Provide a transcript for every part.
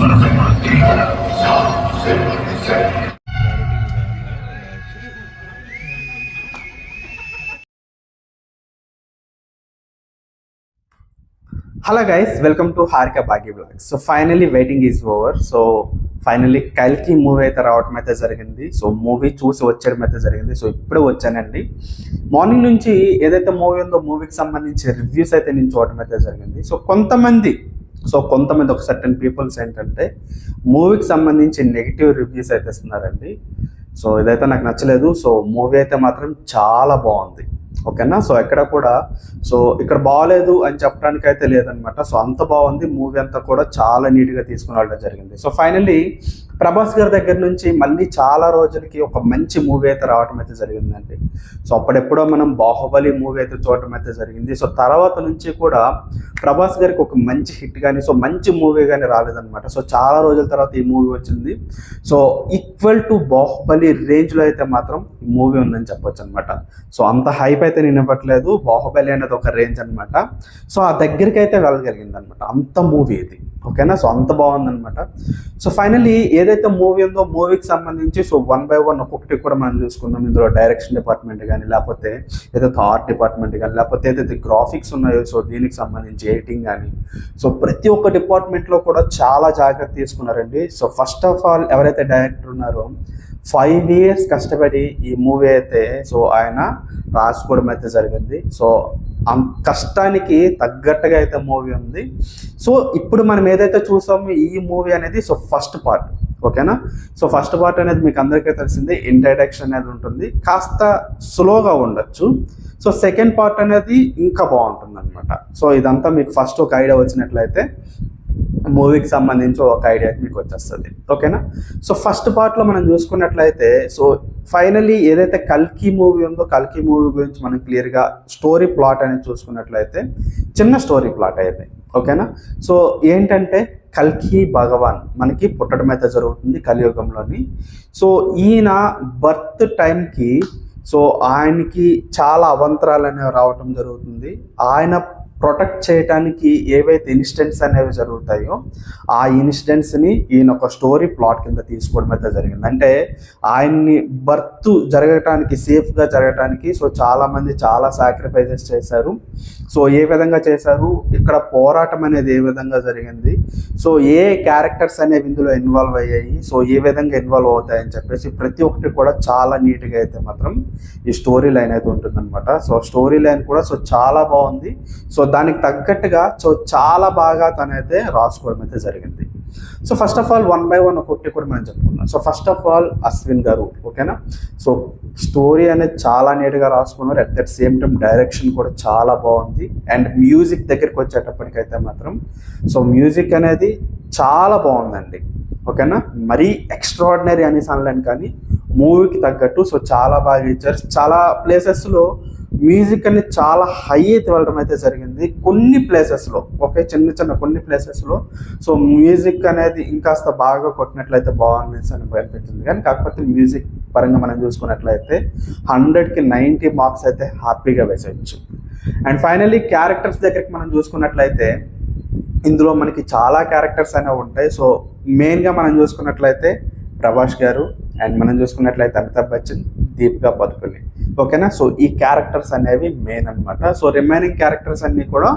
Hello guys, welcome to Harika Bhagya blog. So finally waiting is over. So finally కల్కి movie అయితే రావడం అయితే జరిగింది. సో మూవీ చూసి వచ్చేయడం అయితే జరిగింది. సో ఇప్పుడే వచ్చానండి. మార్నింగ్ నుంచి ఏదైతే మూవీ ఉందో మూవీకి సంబంధించి రివ్యూస్ అయితే నేను చూడటం అయితే జరిగింది. సో కొంతమంది ఒక సర్టన్ పీపుల్స్ ఏంటంటే మూవీకి సంబంధించి నెగిటివ్ రివ్యూస్ అయితే ఇస్తున్నారండి. సో ఇదైతే నాకు నచ్చలేదు. సో మూవీ అయితే మాత్రం చాలా బాగుంది, ఓకేనా. సో ఎక్కడ కూడా ఇక్కడ బాగాలేదు అని చెప్పడానికి అయితే లేదనమాట. సో అంత బాగుంది మూవీ అంతా కూడా, చాలా నీట్గా తీసుకుని వెళ్ళడం జరిగింది. సో ఫైనల్లీ ప్రభాస్ గారి దగ్గర నుంచి మళ్ళీ చాలా రోజులకి ఒక మంచి మూవీ అయితే రావడం అయితే జరిగిందండి. సో అప్పుడెప్పుడో మనం బాహుబలి మూవీ అయితే చూడటం అయితే జరిగింది. సో తర్వాత నుంచి కూడా ప్రభాస్ గారికి ఒక మంచి హిట్ కానీ మంచి మూవీ కానీ రాలేదనమాట. సో చాలా రోజుల తర్వాత ఈ మూవీ వచ్చింది. సో ఈక్వల్ టు బాహుబలి రేంజ్లో అయితే మాత్రం ఈ మూవీ ఉందని చెప్పొచ్చు అనమాట. సో అంత హైప్ అయితే నేను ఇవ్వట్లేదు. బాహుబలి అనేది ఒక రేంజ్ అనమాట. సో ఆ దగ్గరికి అయితే వెళ్ళగలిగింది అనమాట, అంత మూవీ ఇది, ఓకేనా. సో అంత బాగుందనమాట. సో ఫైనల్లీ ఏదైతే మూవీ ఉందో మూవీకి సంబంధించి వన్ బై వన్ ఒక్కొక్కటి కూడా మనం చూసుకుందాం. ఇందులో డైరెక్షన్ డిపార్ట్మెంట్ కానీ, లేకపోతే ఏదైతే ఆర్ట్ డిపార్ట్మెంట్ కానీ, లేకపోతే ఏదైతే గ్రాఫిక్స్ ఉన్నాయో సో దీనికి సంబంధించి ఎడిటింగ్ కానీ, సో ప్రతి ఒక్క డిపార్ట్మెంట్లో కూడా చాలా జాగ్రత్త తీసుకున్నారండి. సో ఫస్ట్ ఆఫ్ ఆల్ ఎవరైతే డైరెక్టర్ ఉన్నారో 5 years కష్టపడి ఈ మూవీ అయితే ఆయన రాసుకోవడం అయితే జరిగింది. సో కష్టానికి తగ్గట్టుగా అయితే మూవీ ఉంది. సో ఇప్పుడు మనం ఏదైతే చూసామో ఈ మూవీ అనేది ఫస్ట్ పార్ట్, ఓకేనా. సో ఫస్ట్ పార్ట్ అనేది మీకు అందరికీ తెలిసింది, ఇంట్రడక్షన్ అనేది ఉంటుంది, కాస్త స్లోగా ఉండొచ్చు. సో సెకండ్ పార్ట్ అనేది ఇంకా బాగుంటుంది అనమాట. సో ఇదంతా మీకు ఫస్ట్ ఒక ఐడియా వచ్చినట్లయితే మూవీకి సంబంధించి ఒక ఐడియా మీకు వచ్చేస్తుంది, ఓకేనా. సో ఫస్ట్ పార్ట్లో మనం చూసుకున్నట్లయితే ఫైనలీ ఏదైతే కల్కి మూవీ ఉందో కల్కి మూవీ గురించి మనం క్లియర్గా స్టోరీ ప్లాట్ అనేది చూసుకున్నట్లయితే చిన్న స్టోరీ ప్లాట్ అయితే, ఓకేనా. సో ఏంటంటే కల్కి భగవాన్ మనకి పుట్టడం అయితే జరుగుతుంది కలియుగంలోని. సో ఈయన బర్త్ టైంకి ఆయనకి చాలా అవంతరాలు అనేవి రావటం జరుగుతుంది. ఆయన ప్రొటెక్ట్ చేయడానికి ఏవైతే ఇన్సిడెంట్స్ అనేవి జరుగుతాయో ఆ ఇన్సిడెంట్స్ని ఈయన ఒక స్టోరీ ప్లాట్ కింద తీసుకోవడం అయితే జరిగింది. అంటే ఆయన్ని బర్త్ జరగటానికి, సేఫ్గా జరగటానికి చాలామంది చాలా సాక్రిఫైజెస్ చేశారు. సో ఏ విధంగా చేశారు, ఇక్కడ పోరాటం అనేది ఏ విధంగా జరిగింది, సో ఏ క్యారెక్టర్స్ అనేవి ఇందులో ఇన్వాల్వ్ అయ్యాయి, సో ఏ విధంగా ఇన్వాల్వ్ అవుతాయని చెప్పేసి ప్రతి ఒక్కటి కూడా చాలా నీట్గా అయితే మాత్రం ఈ స్టోరీ లైన్ అయితే ఉంటుందన్నమాట. సో స్టోరీ లైన్ కూడా చాలా బాగుంది. సో దానికి తగ్గట్టుగా చాలా బాగా తనైతే రాసుకోవడం అయితే జరిగింది. So first of all one by one ఒక్కొక్కటి కూడా మనం చెప్పుకున్నాం. So first of all Ashwin గారు, ఓకేనా. సో స్టోరీ అనేది చాలా నీట్గా రాసుకున్నారు. At that same time direction కూడా చాలా బాగుంది. అండ్ మ్యూజిక్ దగ్గరికి వచ్చేటప్పటికైతే మాత్రం మ్యూజిక్ అనేది చాలా బాగుందండి, ఓకేనా. మరీ ఎక్స్ట్రాడినరీ అనేసి అనలేను కానీ మూవీకి తగ్గట్టు చాలా బాగా ఇచ్చారు. చాలా ప్లేసెస్లో మ్యూజిక్ అనేది చాలా హై అయితే వెళ్ళడం అయితే జరిగింది. కొన్ని ప్లేసెస్లో, ఓకే, చిన్న కొన్ని ప్లేసెస్లో మ్యూజిక్ అనేది ఇంకాస్త బాగా కొట్టినట్లయితే బాగుంది అని అనిపించింది. కానీ కాకపోతే మ్యూజిక్ పరంగా మనం చూసుకున్నట్లయితే 100కి 90 మార్క్స్ అయితే హ్యాపీగా వేసేయచ్చు. అండ్ ఫైనల్లీ క్యారెక్టర్స్ దగ్గరికి మనం చూసుకున్నట్లయితే ఇందులో మనకి చాలా క్యారెక్టర్స్ అనేవి ఉంటాయి. సో మెయిన్గా మనం చూసుకున్నట్లయితే ప్రభాస్ గారు, అండ్ మనం చూసుకున్నట్లయితే అమితాబ్ బచ్చన్, దీపికా పదుకొనే, ఓకేనా. సో ఈ క్యారెక్టర్స్ అనేవి మెయిన్ అనమాట. సో రిమైనింగ్ క్యారెక్టర్స్ అన్నీ కూడా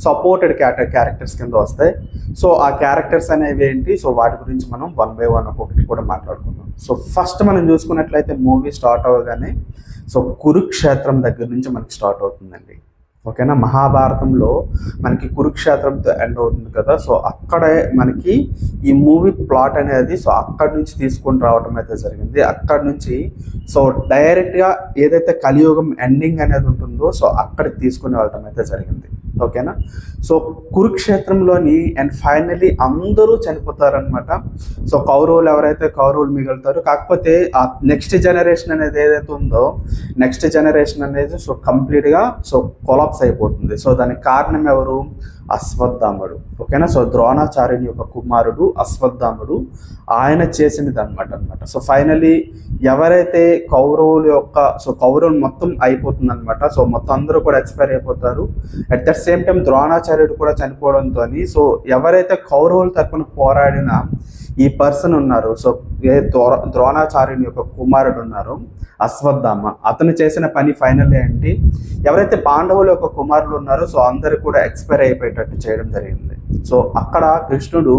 సపోర్టెడ్ క్యారెక్టర్స్ కింద వస్తాయి. సో ఆ క్యారెక్టర్స్ అనేవి ఏంటి, వాటి గురించి మనం వన్ బై వన్ ఒక్కొక్కటి కూడా మాట్లాడుకుందాం. సో ఫస్ట్ మనం చూసుకున్నట్లయితే మూవీ స్టార్ట్ అవ్వగానే కురుక్షేత్రం దగ్గర నుంచి మనకి స్టార్ట్ అవుతుందండి, ఓకేనా. మహాభారతంలో మనకి కురుక్షేత్రంతో ఎండ్ అవుతుంది కదా. సో అక్కడే మనకి ఈ మూవీ ప్లాట్ అనేది అక్కడి నుంచి తీసుకొని రావడం అయితే జరిగింది. అక్కడి నుంచి డైరెక్ట్గా ఏదైతే కలియుగం ఎండింగ్ అనేది ఉంటుందో అక్కడికి తీసుకుని వెళ్ళడం అయితే జరిగింది, ఓకేనా. కురుక్షేత్రంలోని అండ్ ఫైనలీ అందరూ చనిపోతారనమాట. కౌరవులు ఎవరైతే కౌరవులు మిగులుతారు. కాకపోతే ఆ నెక్స్ట్ జనరేషన్ అనేది ఏదైతే ఉందో నెక్స్ట్ జనరేషన్ అనేది కంప్లీట్గా కొలాప్స్ అయిపోతుంది. దానికి కారణం ఎవరు, అశ్వత్థాముడు. ఓకేనా. సో ద్రోణాచార్యుని యొక్క కుమారుడు అశ్వత్థాముడు, ఆయన చేసినది అనమాట. సో ఫైనలీ ఎవరైతే కౌరవులు మొత్తం అయిపోతుంది అనమాట. సో మొత్తం అందరూ కూడా ఎక్స్పైర్ అయిపోతారు. అట్ ద సేమ్ టైం ద్రోణాచార్యుడు కూడా చనిపోవడంతో, సో ఎవరైతే కౌరవుల తరపున పోరాడిన ఈ పర్సన్ ఉన్నారు, సో ద్రోణాచార్యుని యొక్క కుమారుడు ఉన్నారు అశ్వత్థామ, అతను చేసిన పని ఫైనల్లీ ఏంటి, ఎవరైతే పాండవుల యొక్క కుమారులు ఉన్నారో సో అందరు కూడా ఎక్స్పైర్ అయిపోయేటట్టు చేయడం జరిగింది. సో అక్కడ కృష్ణుడు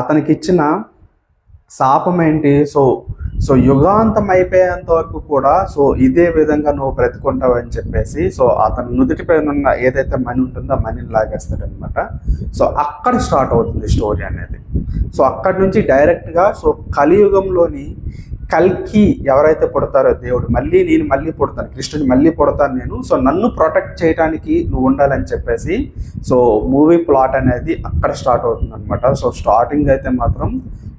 అతనికి ఇచ్చిన శాపం ఏంటి, సో యుగాంతం అయిపోయేంత వరకు కూడా సో ఇదే విధంగా నువ్వు బ్రతుకుంటావు అని చెప్పేసి, సో అతను నుదుటిపైన ఉన్న ఏదైతే మనీ ఉంటుందో ఆ మనీని లాగేస్తాడనమాట. సో అక్కడ స్టార్ట్ అవుతుంది స్టోరీ అనేది. సో అక్కడి నుంచి డైరెక్ట్గా సో కలియుగంలోని కల్కి ఎవరైతే పుడతారో దేవుడు, నేను మళ్ళీ పుడతాను, కృష్ణుని మళ్ళీ పుడతాను నేను, సో నన్ను ప్రొటెక్ట్ చేయడానికి నువ్వు ఉండాలని చెప్పేసి సో మూవీ ప్లాట్ అనేది అక్కడ స్టార్ట్ అవుతుంది అనమాట. సో స్టార్టింగ్ అయితే మాత్రం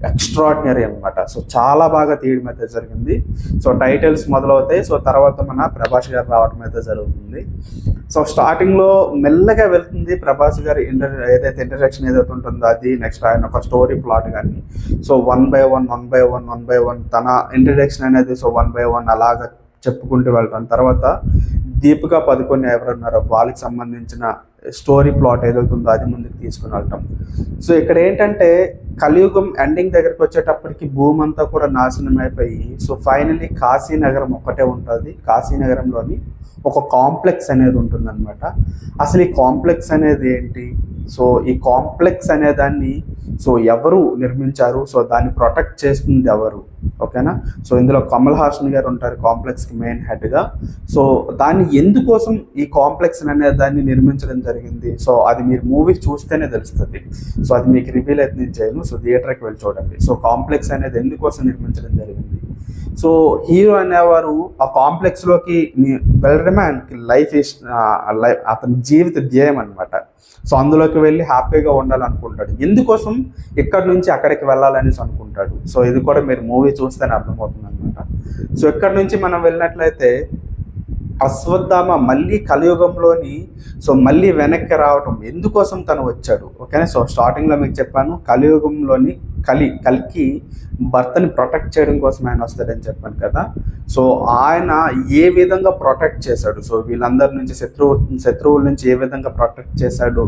ఎక్స్ట్రాడినరీ అనమాట. సో చాలా బాగా తీయడం అయితే జరిగింది. సో టైటిల్స్ మొదలవుతాయి. సో తర్వాత మన ప్రభాస్ గారు రావడం అయితే జరుగుతుంది. సో స్టార్టింగ్లో మెల్లగా వెళ్తుంది ప్రభాస్ గారి ఏదైతే ఇంట్రడక్షన్ ఏదైతే ఉంటుందో అది, నెక్స్ట్ ఆయన ఒక స్టోరీ ప్లాట్ కానీ, సో వన్ బై వన్ తన ఇంట్రడక్షన్ అనేది సో 1 by 1 అలాగా చెప్పుకుంటూ వెళ్తాను. తర్వాత దీపికా పదుకొని ఎవరున్నారో వాళ్ళకి సంబంధించిన స్టోరీ ప్లాట్ ఏదైతే ఉందో అది ముందుకు తీసుకుని వెళ్తాం. సో ఇక్కడ ఏంటంటే కలియుగం ఎండింగ్ దగ్గరికి వచ్చేటప్పటికి భూమి అంతా కూడా నాశనం అయిపోయి సో ఫైనల్లీ కాశీనగరం ఒక్కటే ఉంటుంది. కాశీనగరంలోని ఒక కాంప్లెక్స్ అనేది ఉంటుందన్నమాట. అసలు ఈ కాంప్లెక్స్ అనేది ఏంటి, సో ఈ కాంప్లెక్స్ అనే దాన్ని సో ఎవరు నిర్మించారు, సో దాన్ని ప్రొటెక్ట్ చేస్తుంది ఎవరు, ఓకేనా. సో ఇందులో కమల్ హాసన్ గారు ఉంటారు కాంప్లెక్స్కి మెయిన్ హెడ్గా. సో దాన్ని ఎందుకోసం ఈ కాంప్లెక్స్ అనే దాన్ని నిర్మించడం జరిగింది, సో అది మీరు మూవీ చూస్తేనే తెలుస్తుంది. సో అది మీకు రివీల్ అయితే నేను చేయను, సో థియేటర్కి వెళ్ళి చూడండి. సో కాంప్లెక్స్ అనేది ఎందుకోసం నిర్మించడం జరిగింది, సో హీరో అనేవారు ఆ కాంప్లెక్స్లోకి వెళ్ళడమే ఆయనకి లైఫ్ అతని జీవిత ధ్యేయం అనమాట. సో అందులోకి వెళ్ళి హ్యాపీగా ఉండాలనుకుంటాడు. ఎందుకోసం ఇక్కడి నుంచి అక్కడికి వెళ్ళాలనేసి అనుకుంటాడు. సో ఇది కూడా మీరు మూవీ చూస్తేనే అర్థమవుతుంది అనమాట. సో ఇక్కడ నుంచి మనం వెళ్ళినట్లయితే అశ్వత్థామ మళ్ళీ కలియుగంలోని సో మళ్ళీ వెనక్కి రావటం ఎందుకోసం తను వచ్చాడు, ఓకేనా. సో స్టార్టింగ్లో మీకు చెప్పాను కలియుగంలోని కల్కి భర్తని ప్రొటెక్ట్ చేయడం కోసం ఆయన వస్తాడని చెప్పాను కదా. సో ఆయన ఏ విధంగా ప్రొటెక్ట్ చేశాడు, సో వీళ్ళందరి నుంచి శత్రువుల నుంచి ఏ విధంగా ప్రొటెక్ట్ చేశాడు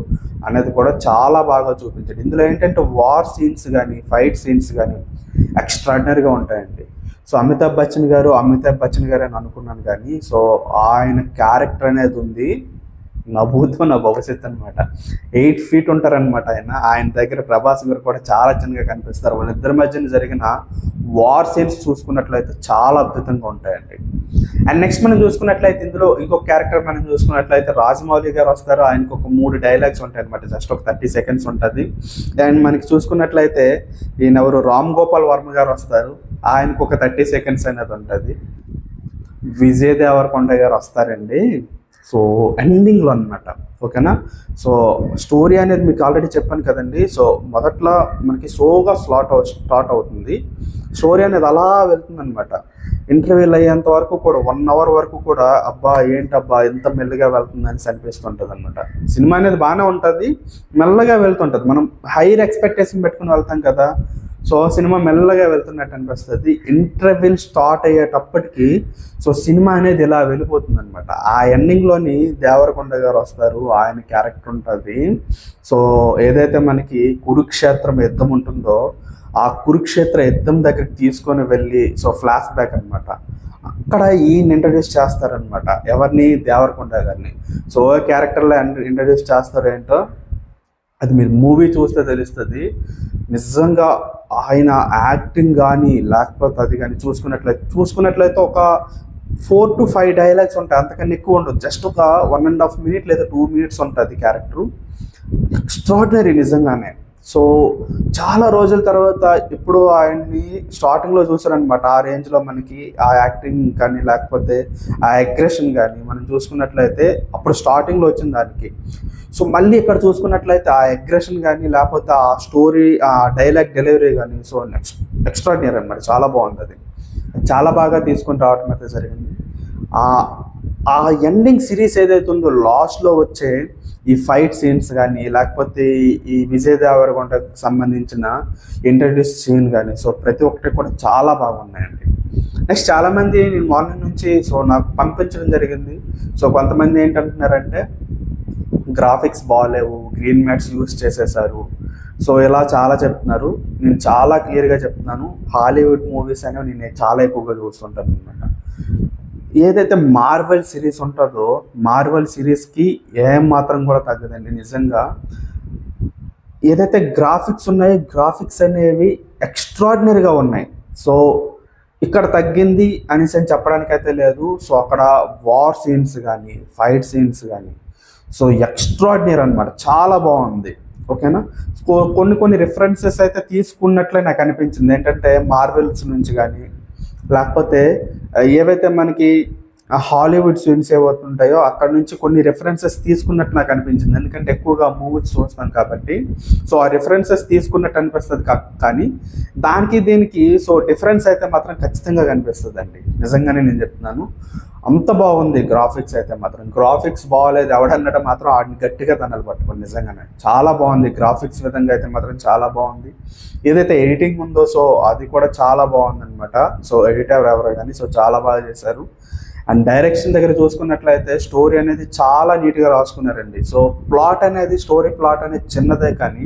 అనేది కూడా చాలా బాగా చూపించాడు. ఇందులో ఏంటంటే వార్ సీన్స్ కానీ ఫైట్ సీన్స్ కానీ ఎక్స్ట్రాడినరీగా ఉంటాయండి. సో అమితాబ్ బచ్చన్ గారు అని అనుకున్నాను కానీ సో ఆయన క్యారెక్టర్ అనేది ఉంది నా భూతం నా భవిష్యత్తు అనమాట. 8 feet ఉంటారనమాట ఆయన దగ్గర ప్రభాస్ గారు కూడా చాలా చిన్నగా కనిపిస్తారు. వాళ్ళిద్దరి మధ్యన జరిగిన వార్ సీన్స్ చూసుకున్నట్లయితే చాలా అద్భుతంగా ఉంటాయండి. అండ్ నెక్స్ట్ మనం చూసుకున్నట్లయితే ఇందులో ఇంకొక క్యారెక్టర్ మనం చూసుకున్నట్లయితే రాజమౌళి గారు వస్తారు. ఆయనకు ఒక 3 dialogues ఉంటాయి అనమాట, జస్ట్ ఒక 30 seconds ఉంటుంది. అండ్ మనకి చూసుకున్నట్లయితే ఈయనెవరు రామ్ గోపాల్ వర్మ గారు వస్తారు, ఆయనకు ఒక 30 seconds అనేది ఉంటుంది. విజయ్ దేవరకొండ గారు వస్తారండి సో ఎండింగ్లో అనమాట, ఓకేనా. సో స్టోరీ అనేది మీకు ఆల్రెడీ చెప్పాను కదండి. సో మొదట్లో మనకి స్లోగా స్టార్ట్ అవుతుంది, స్టోరీ అనేది అలా వెళ్తుంది అనమాట. ఇంటర్వ్యూలు అయ్యేంత వరకు కూడా 1 hour వరకు కూడా అబ్బా ఏంటబ్బా ఎంత మెల్లగా వెళ్తుందని అనిపిస్తుంటుంది అనమాట. సినిమా అనేది బాగానే ఉంటుంది, మెల్లగా వెళ్తుంటుంది. మనం హైయర్ ఎక్స్పెక్టేషన్ పెట్టుకుని వెళ్తాం కదా, సో సినిమా మెల్లగా వెళ్తున్నట్టు అనిపిస్తుంది. ఇంటర్వ్యూల్ స్టార్ట్ అయ్యేటప్పటికి సో సినిమా అనేది ఇలా వెళ్ళిపోతుంది అనమాట. ఆ ఎండింగ్లోని దేవరకొండ గారు వస్తారు, ఆయన క్యారెక్టర్ ఉంటుంది. సో ఏదైతే మనకి కురుక్షేత్రం యుద్ధం ఉంటుందో ఆ కురుక్షేత్ర యుద్ధం దగ్గరికి తీసుకొని వెళ్ళి సో ఫ్లాష్ బ్యాక్ అనమాట, అక్కడ ఈయన ఇంట్రడ్యూస్ చేస్తారనమాట. ఎవరిని, దేవరకొండ గారిని. సో క్యారెక్టర్లో ఇంట్రడ్యూస్ చేస్తారు ఏంటో అది మీరు మూవీ చూస్తే తెలుస్తుంది. నిజంగా ఆయన యాక్టింగ్ కానీ లేకపోతే అది కానీ చూసుకున్నట్లయితే ఒక 4 to 5 dialogues ఉంటాయి, అంతకన్నా ఎక్కువ ఉండదు. జస్ట్ ఒక 1.5 minutes లేదా 2 minutes ఉంటుంది క్యారెక్టరు. ఎక్స్ట్రాడినరీ నిజంగానే. సో చాలా రోజుల తర్వాత ఇప్పుడు ఆయన్ని స్టార్టింగ్లో చూసారనమాట. ఆ రేంజ్లో మనకి ఆ యాక్టింగ్ కానీ లేకపోతే ఆ అగ్రెషన్ కానీ మనం చూసుకున్నట్లయితే అప్పుడు స్టార్టింగ్లో వచ్చింది దానికి. సో మళ్ళీ ఇక్కడ చూసుకున్నట్లయితే ఆ అగ్రెషన్ కానీ లేకపోతే ఆ స్టోరీ ఆ డైలాగ్ డెలివరీ కానీ సో ఎక్స్ట్రాడినరీ అనమాట. చాలా బాగుంది, అది చాలా బాగా తీసుకుని రావడం అయితే జరిగింది. ఆ ఎండింగ్ సిరీస్ ఏదైతే ఉందో లాస్ట్లో వచ్చే ఈ ఫైట్ సీన్స్ కానీ లేకపోతే ఈ విజయ్ దేవరకొండకు సంబంధించిన ఇంట్రడ్యూస్ సీన్ కానీ సో ప్రతి ఒక్కటి కూడా చాలా బాగున్నాయండి. నెక్స్ట్ చాలామంది నేను మార్నింగ్ నుంచి సో నాకు పంపించడం జరిగింది. సో కొంతమంది ఏంటంటున్నారంటే గ్రాఫిక్స్ బాగాలేవు, గ్రీన్ మ్యాట్స్ యూస్ చేసేసారు, సో ఇలా చాలా చెప్తున్నారు. నేను చాలా క్లియర్గా చెప్తున్నాను, హాలీవుడ్ మూవీస్ అనేవి నేను చాలా ఎక్కువగా చూస్తుంటాను అనమాట. ఏదైతే మార్వెల్ సిరీస్ ఉంటుందో మార్వెల్ సిరీస్కి ఏం మాత్రం కూడా తగ్గదండి నిజంగా. ఏదైతే గ్రాఫిక్స్ ఉన్నాయో గ్రాఫిక్స్ అనేవి ఎక్స్ట్రాడినరీగా ఉన్నాయి. సో ఇక్కడ తగ్గింది అనేసి అని చెప్పడానికైతే లేదు. సో అక్కడ వార్ సీన్స్ కానీ ఫైట్ సీన్స్ కానీ సో ఎక్స్ట్రాడినరీ అనమాట, చాలా బాగుంది. ఓకేనా. కొన్ని రిఫరెన్సెస్ అయితే తీసుకున్నట్లే నాకు అనిపించింది. ఏంటంటే మార్వెల్స్ నుంచి కానీ లేకపోతే ఏవైతే మనకి హాలీవుడ్ సీన్స్ ఏవవుతుంటాయో అక్కడ నుంచి కొన్ని రిఫరెన్సెస్ తీసుకున్నట్టు నాకు అనిపించింది. ఎందుకంటే ఎక్కువగా మూవీస్ చూస్తాను కాబట్టి సో ఆ రిఫరెన్సెస్ తీసుకున్నట్టు అనిపిస్తుంది. కానీ దానికి దీనికి సో డిఫరెన్స్ అయితే మాత్రం ఖచ్చితంగా కనిపిస్తుంది అండి. నిజంగానే నేను చెప్తున్నాను, అంత బాగుంది గ్రాఫిక్స్ అయితే మాత్రం. గ్రాఫిక్స్ బాగోలేదు ఎవడన్నట్టు మాత్రం ఆడిని గట్టిగా తనలు పట్టుకోండి. నిజంగానే చాలా బాగుంది గ్రాఫిక్స్ విధంగా అయితే మాత్రం చాలా బాగుంది. ఏదైతే ఎడిటింగ్ ఉందో సో అది కూడా చాలా బాగుంది అనమాట. సో ఎడిటర్ ఎవరో కానీ సో చాలా బాగా చేశారు. అండ్ డైరెక్షన్ దగ్గర చూసుకున్నట్లయితే స్టోరీ అనేది చాలా నీట్గా రాసుకున్నారండి. సో స్టోరీ ప్లాట్ అనేది చిన్నదే కానీ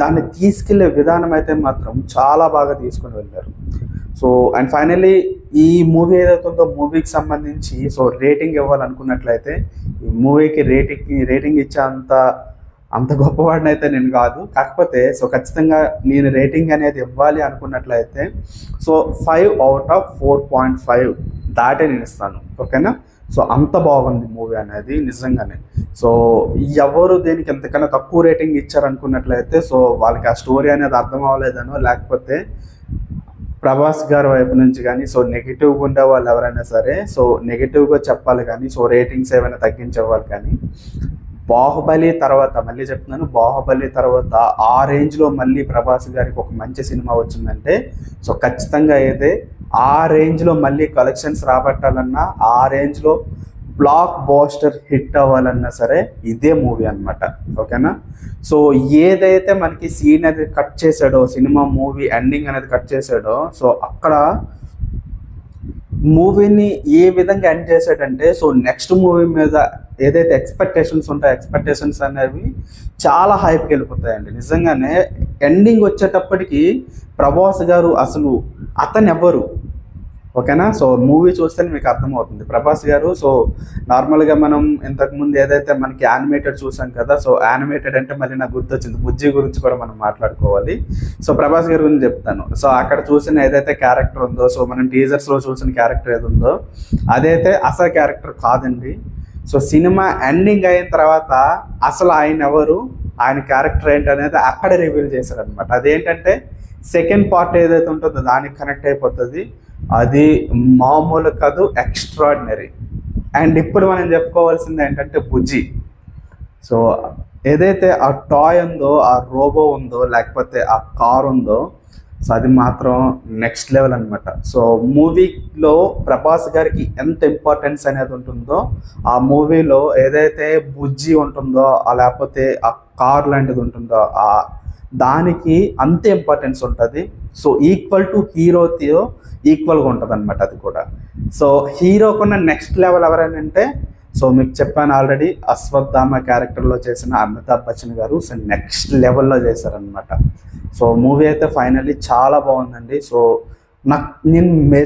దాన్ని తీసుకెళ్లే విధానం అయితే మాత్రం చాలా బాగా తీసుకుని వెళ్ళారు. సో అండ్ ఫైనల్లీ ఈ మూవీ ఏదైతే ఉందో మూవీకి సంబంధించి సో రేటింగ్ ఇవ్వాలనుకున్నట్లయితే ఈ మూవీకి రేటింగ్ ఇచ్చే అంత గొప్పవాడిని అయితే నేను కాదు. కాకపోతే సో ఖచ్చితంగా నేను రేటింగ్ అనేది ఇవ్వాలి అనుకున్నట్లయితే సో 5/4.5 దాటే నేను ఇస్తాను. ఓకేనా. సో అంత బాగుంది మూవీ అనేది నిజంగానే. సో ఎవరు దేనికి ఎంతకన్నా తక్కువ రేటింగ్ ఇచ్చారనుకున్నట్లయితే సో వాళ్ళకి ఆ స్టోరీ అనేది అర్థం అవ్వలేదనో లేకపోతే ప్రభాస్ గారి వైపు నుంచి కానీ సో నెగిటివ్గా ఉండే వాళ్ళు ఎవరైనా సరే సో నెగిటివ్గా చెప్పాలి కానీ సో రేటింగ్స్ ఏమైనా తగ్గించేవాళ్ళు కానీ బాహుబలి తర్వాత మళ్ళీ చెప్తున్నాను, బాహుబలి తర్వాత ఆ రేంజ్లో మళ్ళీ ప్రభాస్ గారికి ఒక మంచి సినిమా వచ్చిందంటే సో ఖచ్చితంగా అయితే ఆ రేంజ్లో మళ్ళీ కలెక్షన్స్ రాబట్టాలన్నా ఆ రేంజ్లో బ్లాక్ బాస్టర్ హిట్ అవ్వాలన్నా సరే ఇదే మూవీ అనమాట. ఓకేనా. సో ఏదైతే మనకి సీన్ అనేది కట్ చేశాడో సినిమా మూవీ ఎండింగ్ అనేది కట్ చేశాడో సో అక్కడ మూవీని ఏ విధంగా ఎండ్ చేశాడంటే సో నెక్స్ట్ మూవీ మీద ఏదైతే ఎక్స్పెక్టేషన్స్ ఉంటాయో ఎక్స్పెక్టేషన్స్ అనేవి చాలా హైప్కి వెళ్ళిపోతాయండి. నిజంగానే ఎండింగ్ వచ్చేటప్పటికి ప్రభాస్ గారు అసలు అతను ఎవరు, ఓకేనా. సో మూవీ చూస్తే మీకు అర్థమవుతుంది ప్రభాస్ గారు. సో నార్మల్గా మనం ఇంతకుముందు ఏదైతే మనకి యానిమేటెడ్ చూసాం కదా, సో యానిమేటెడ్ అంటే మళ్ళీ నాకు గుర్తొచ్చింది బుజ్జి గురించి కూడా మనం మాట్లాడుకోవాలి. సో ప్రభాస్ గారి గురించి చెప్తాను. సో అక్కడ చూసిన ఏదైతే క్యారెక్టర్ ఉందో సో మనం టీజర్స్లో చూసిన క్యారెక్టర్ ఏది ఉందో అదైతే అసలు క్యారెక్టర్ కాదండి. సో సినిమా ఎండింగ్ అయిన తర్వాత అసలు ఆయన ఎవరు, ఆయన క్యారెక్టర్ ఏంటనేది అక్కడ రివీల్ చేశారనమాట. అదేంటంటే సెకండ్ పార్ట్ ఏదైతే ఉంటుందో దానికి కనెక్ట్ అయిపోతుంది. అది మామూలు కాదు, ఎక్స్ట్రాడినరీ. అండ్ ఇప్పుడు మనం చెప్పుకోవాల్సింది ఏంటంటే బుజ్జి. సో ఏదైతే ఆ టాయ్ ఉందో ఆ రోబో ఉందో లేకపోతే ఆ కార్ ఉందో సో అది మాత్రం నెక్స్ట్ లెవెల్ అనమాట. సో మూవీలో ప్రభాస్ గారికి ఎంత ఇంపార్టెన్స్ అనేది ఉంటుందో ఆ మూవీలో ఏదైతే బుజ్జి ఉంటుందో లేకపోతే ఆ కార్ లాంటిది ఉంటుందో దానికి అంతే ఇంపార్టెన్స్ ఉంటుంది. సో ఈక్వల్ టు హీరోతో ఈక్వల్గా ఉంటుంది అనమాట అది కూడా. సో హీరోకున్న నెక్స్ట్ లెవెల్ ఎవరైనా అంటే సో మీకు చెప్పాను ఆల్రెడీ, అశ్వత్థామ క్యారెక్టర్లో చేసిన అమితాబ్ బచ్చన్ గారు సో నెక్స్ట్ లెవెల్లో చేశారనమాట. సో మూవీ అయితే ఫైనల్లీ చాలా బాగుందండి. సో నేను